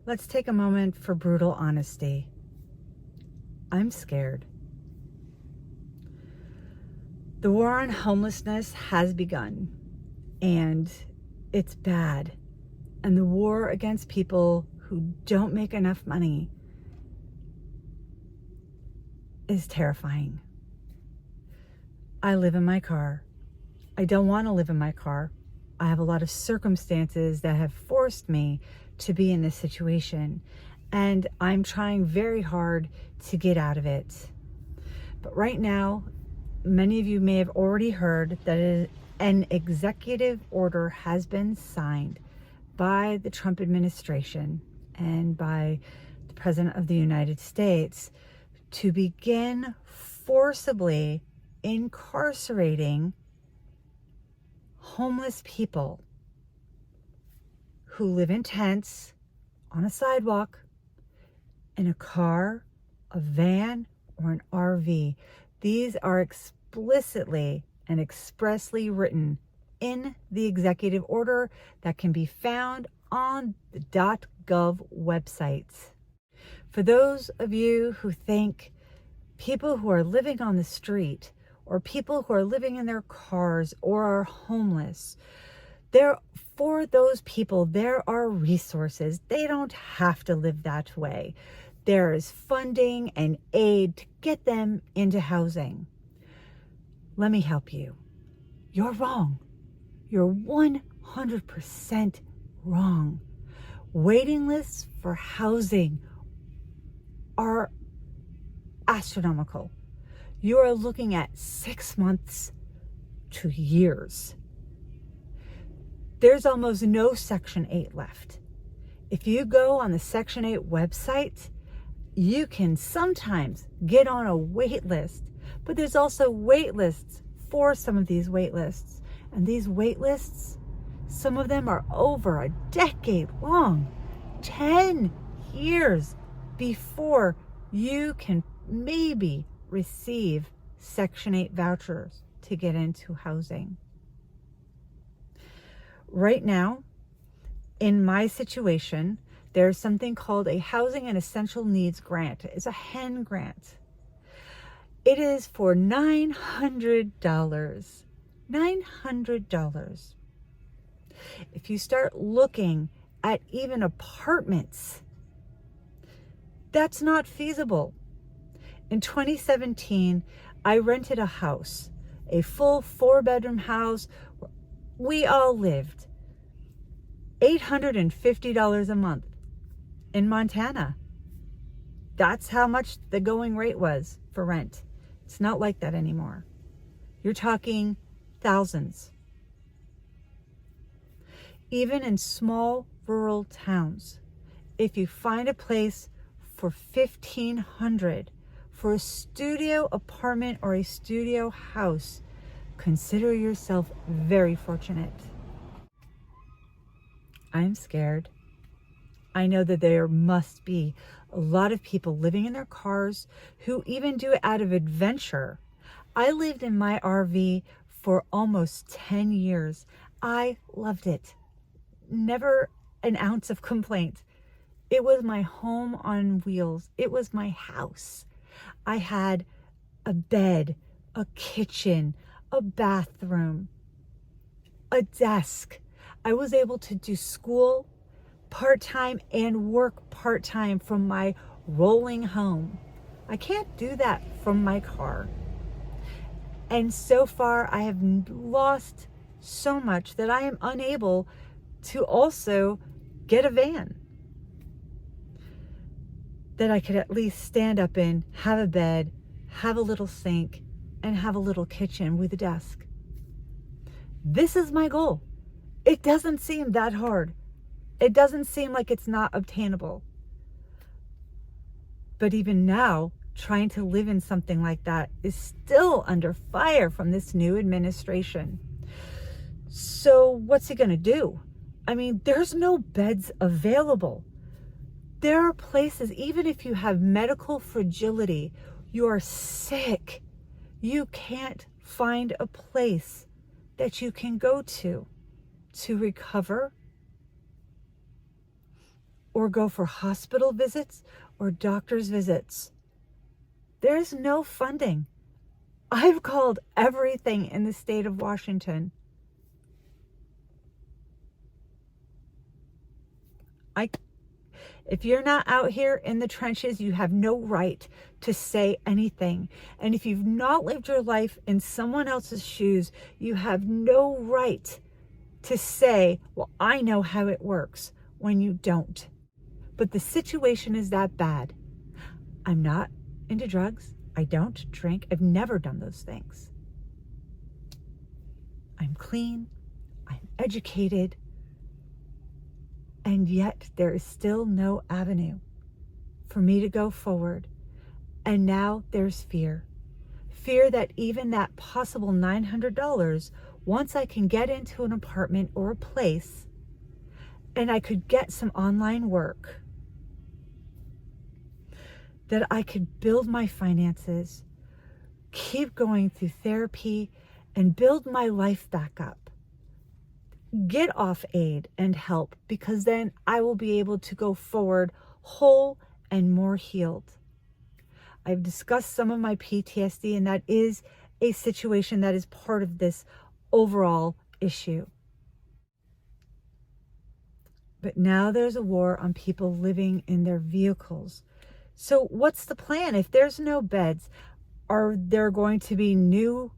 Let's take a moment for brutal honesty. I'm scared. The war on homelessness has begun, and it's bad. And the war against people who don't make enough money is terrifying. I live in my car. I don't want to live in my car. I have a lot of circumstances that have forced me to be in this situation, and I'm trying very hard to get out of it. But right now, many of you may have already heard that an executive order has been signed by the Trump administration and by the President of the United States to begin forcibly incarcerating homeless people who live in tents, on a sidewalk, in a car, a van, or an RV. These are explicitly and expressly written in the executive order that can be found on the .gov website. For those of you who think people who are living on the street or people who are living in their cars or are homeless, for those people, there are resources. They don't have to live that way. There is funding and aid to get them into housing. Let me help you. You're wrong. You're 100% wrong. Waiting lists for housing are astronomical. You are looking at 6 months to years. There's almost no Section 8 left. If you go on the Section 8 website, you can sometimes get on a wait list, but there's also wait lists for some of these wait lists. And these wait lists, some of them are over a decade long, 10 years before you can maybe receive Section 8 vouchers to get into housing. Right now, in my situation, there's something called a Housing and Essential Needs Grant. It's a HEN grant. It is for $900. $900. If you start looking at even apartments, that's not feasible. In 2017, I rented a house, a full 4-bedroom house. We all lived. $850 a month in Montana. That's how much the going rate was for rent. It's not like that anymore. You're talking thousands. Even in small rural towns, if you find a place for $1,500 for a studio apartment or a studio house, consider yourself very fortunate. I'm scared. I know that there must be a lot of people living in their cars who even do it out of adventure. I lived in my RV for almost 10 years. I loved it. Never an ounce of complaint. It was my home on wheels. It was my house. I had a bed, a kitchen, a bathroom, a desk. I was able to do school part-time and work part-time from my rolling home. I can't do that from my car. And so far, I have lost so much that I am unable to also get a van that I could at least stand up in, have a bed, have a little sink, and have a little kitchen with a desk. This is my goal. It doesn't seem that hard. It doesn't seem like it's not obtainable. But even now, trying to live in something like that is still under fire from this new administration. So what's he going to do? I mean, there's no beds available. There are places, even if you have medical fragility, you are sick, you can't find a place that you can go to recover. or go for hospital visits or doctor's visits. There's no funding. I've called everything in the state of Washington. If you're not out here in the trenches, you have no right to say anything. And if you've not lived your life in someone else's shoes, you have no right to say, well, I know how it works, when you don't. But the situation is that bad. I'm not into drugs. I don't drink. I've never done those things. I'm clean. I'm educated. And yet there is still no avenue for me to go forward. And now there's fear. Fear that even that possible $900, once I can get into an apartment or a place and I could get some online work, that I could build my finances, keep going through therapy, and build my life back up. Get off aid and help, because then I will be able to go forward whole and more healed. I've discussed some of my PTSD, and that is a situation that is part of this overall issue. But now there's a war on people living in their vehicles. So what's the plan? If there's no beds, are there going to be new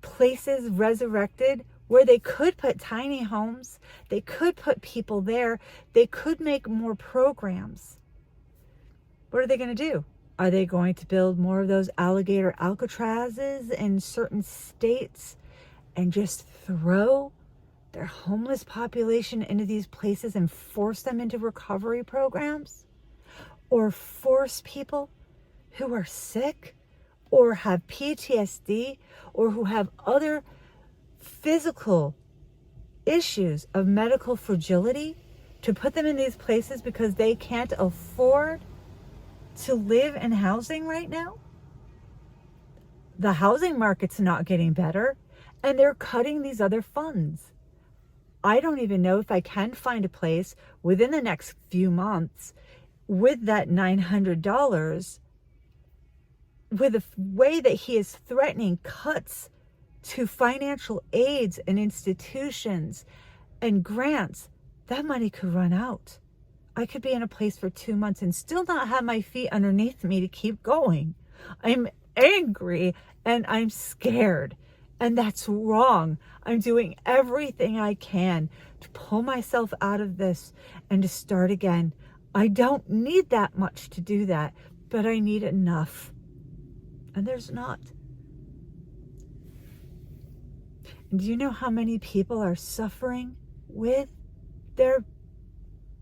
places resurrected where they could put tiny homes? They could put people there. They could make more programs. What are they going to do? Are they going to build more of those alligator Alcatrazes in certain states and just throw their homeless population into these places and force them into recovery programs? Or force people who are sick or have PTSD or who have other physical issues of medical fragility to put them in these places because they can't afford to live in housing right now? The housing market's not getting better, and they're cutting these other funds. I don't even know if I can find a place within the next few months with that $900, with the way that he is threatening cuts to financial aids and institutions and grants. That money could run out. I could be in a place for 2 months and still not have my feet underneath me to keep going. I'm angry and I'm scared, and that's wrong. I'm doing everything I can to pull myself out of this and to start again. I don't need that much to do that, but I need enough. And there's not. And do you know how many people are suffering with their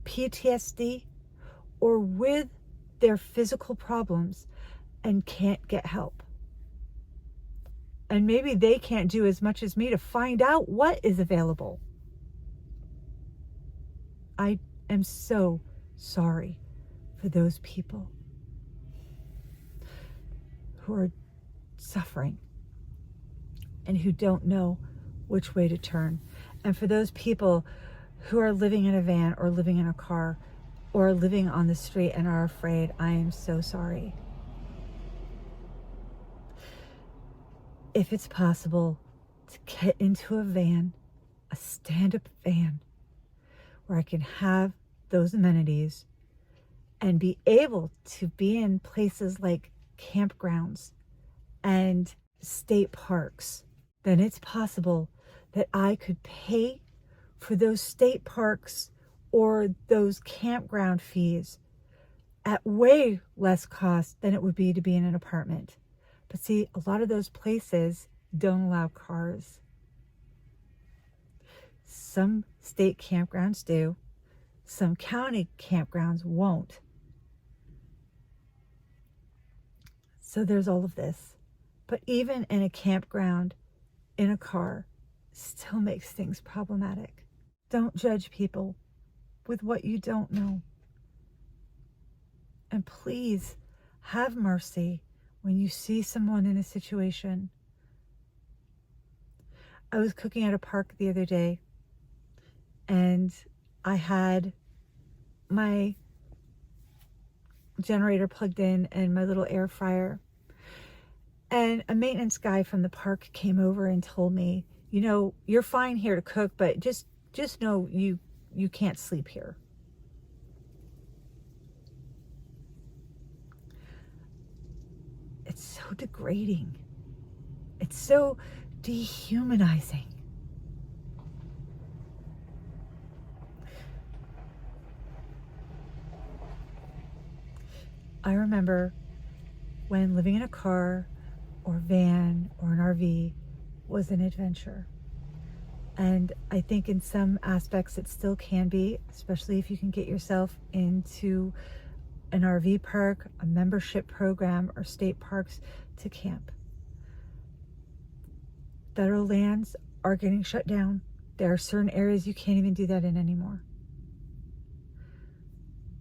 PTSD or with their physical problems and can't get help? And maybe they can't do as much as me to find out what is available. I am so sorry for those people who are suffering and who don't know which way to turn. And for those people who are living in a van or living in a car or living on the street and are afraid, I am so sorry. If it's possible to get into a van, a stand-up van, where I can have those amenities and be able to be in places like campgrounds and state parks, then it's possible that I could pay for those state parks or those campground fees at way less cost than it would be to be in an apartment. But see, a lot of those places don't allow cars. Some state campgrounds do. Some county campgrounds won't. So there's all of this. But even in a campground, in a car, still makes things problematic. Don't judge people with what you don't know. And please have mercy when you see someone in a situation. I was cooking at a park the other day, and I had my generator plugged in and my little air fryer. And a maintenance guy from the park came over and told me, you know, you're fine here to cook, but just know you can't sleep here. It's so degrading. It's so dehumanizing. I remember when living in a car or van or an RV was an adventure. And I think in some aspects it still can be, especially if you can get yourself into an RV park, a membership program, or state parks to camp. Federal lands are getting shut down. There are certain areas you can't even do that in anymore.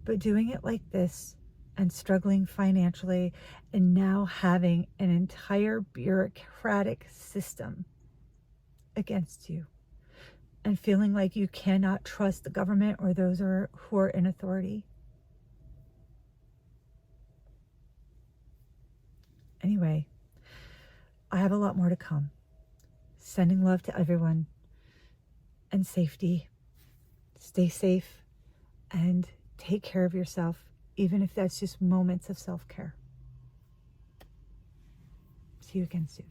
But doing it like this and struggling financially and now having an entire bureaucratic system against you and feeling like you cannot trust the government or those who are in authority. Anyway, I have a lot more to come. Sending love to everyone and safety. Stay safe and take care of yourself, even if that's just moments of self-care. See you again soon.